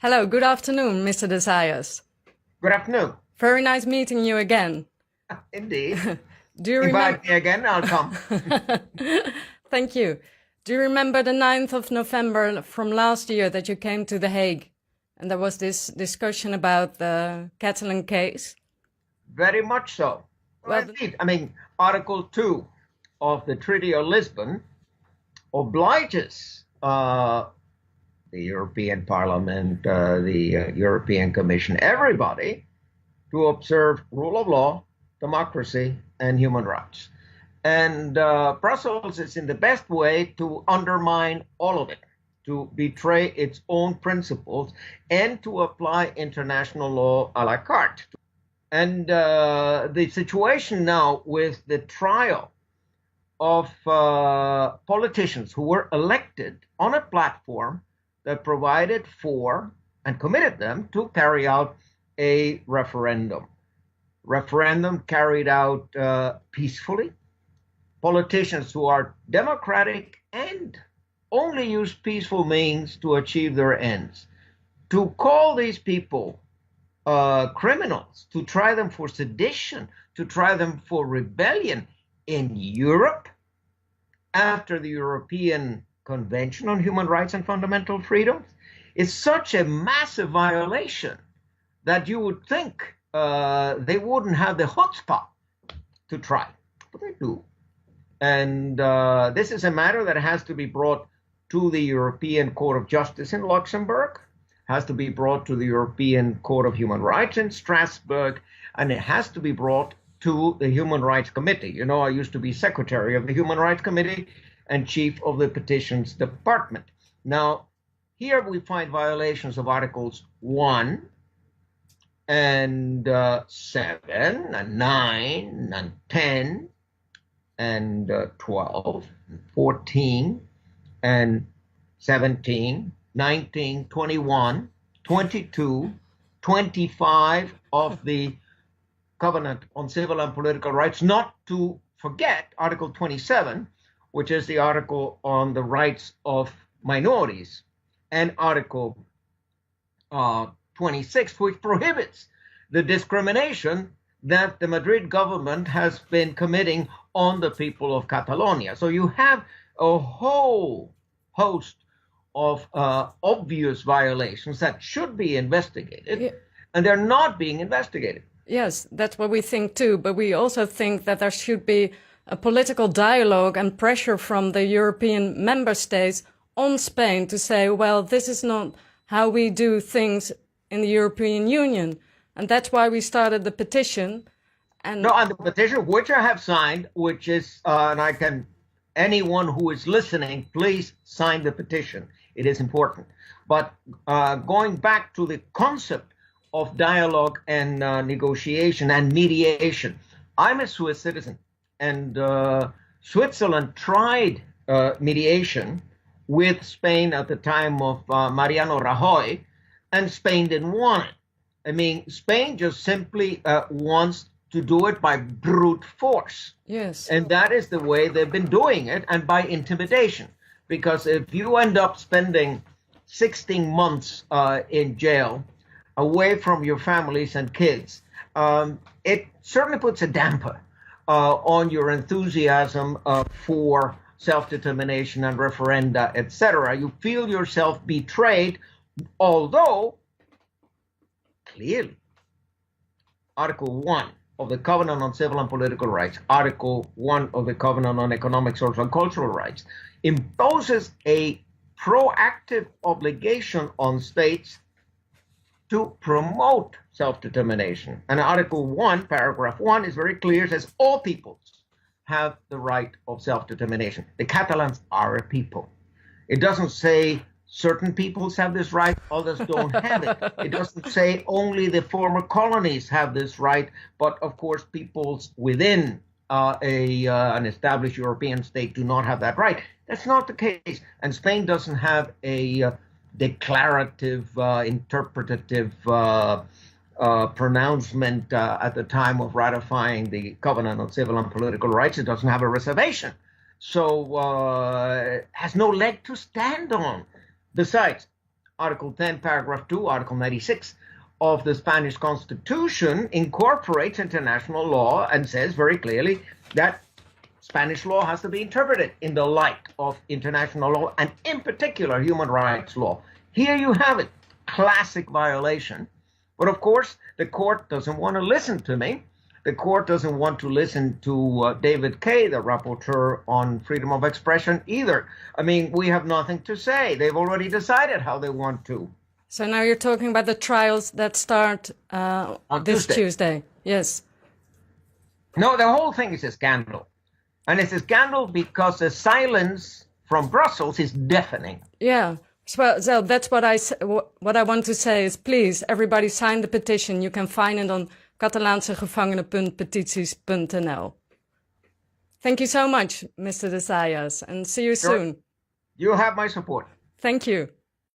Hello, good afternoon, Mr. Desires. Good afternoon. Very nice meeting you again. Indeed. Do you Invite me again, I'll come. Thank you. Do you remember the 9th of November from last year that you came to The Hague? And there was this discussion about the Catalan case? Very much so. Well, Indeed. I mean, Article 2 of the Treaty of Lisbon obliges the European Parliament, the European Commission, everybody to observe rule of law, democracy, and human rights. And Brussels is in the best way to undermine all of it, to betray its own principles, and to apply international law a la carte. And the situation now with the trial of politicians who were elected on a platform that provided for and committed them to carry out a referendum. Referendum carried out peacefully. Politicians who are democratic and only use peaceful means to achieve their ends. To call these people criminals, to try them for sedition, to try them for rebellion in Europe after the European Convention on Human Rights and Fundamental Freedoms is such a massive violation that you would think they wouldn't have the chutzpah to try, but they do. And this is a matter that has to be brought to the European Court of Justice in Luxembourg, has to be brought to the European Court of Human Rights in Strasbourg, and it has to be brought to the Human Rights Committee. You know, I used to be secretary of the Human Rights Committee and chief of the Petitions Department. Now, here we find violations of Articles 1 and 7 and 9 and 10 and 12, and 14 and 17, 19, 21, 22, 25 of the Covenant on Civil and Political Rights, not to forget Article 27, which is the article on the rights of minorities, and Article 26, which prohibits the discrimination that the Madrid government has been committing on the people of Catalonia. So you have a whole host of obvious violations that should be investigated, and they're not being investigated. Yes, that's what we think too, but we also think that there should be a political dialogue and pressure from the European member states on Spain to say, well, this is not how we do things in the European Union. And that's why we started the petition. And the petition, which I have signed, which is, and anyone who is listening, please sign the petition. It is important. But going back to the concept of dialogue and negotiation and mediation, I'm a Swiss citizen. And Switzerland tried mediation with Spain at the time of Mariano Rajoy, and Spain didn't want it. I mean, Spain just simply wants to do it by brute force. Yes. And that is the way they've been doing it, and by intimidation. Because if you end up spending 16 months in jail, away from your families and kids, it certainly puts a damper on your enthusiasm for self-determination and referenda, etc. You feel yourself betrayed, although clearly Article 1 of the Covenant on Civil and Political Rights, Article 1 of the Covenant on Economic, Social, and Cultural Rights imposes a proactive obligation on states to promote self-determination. And Article 1, paragraph 1 is very clear, it says all peoples have the right of self-determination. The Catalans are a people. It doesn't say certain peoples have this right, others don't have it. It doesn't say only the former colonies have this right, but of course peoples within an established European state do not have that right. That's not the case. And Spain doesn't have a declarative, interpretative pronouncement at the time of ratifying the Covenant on Civil and Political Rights. It doesn't have a reservation. So has no leg to stand on. Besides, Article 10, paragraph 2, Article 96 of the Spanish Constitution incorporates international law and says very clearly that Spanish law has to be interpreted in the light of international law and in particular human rights law. Here you have it, classic violation. But of course, the court doesn't want to listen to me. The court doesn't want to listen to David Kay, the rapporteur on freedom of expression either. I mean, we have nothing to say. They've already decided how they want to. So now you're talking about the trials that start On this Tuesday. Yes. No, the whole thing is a scandal. And it's a scandal because the silence from Brussels is deafening. Yeah. So that's what I want to say is, please, everybody sign the petition. You can find it on catalaansegevangenen.petities.nl. Thank you so much, Mr. de Zayas, and see you soon. You have my support. Thank you.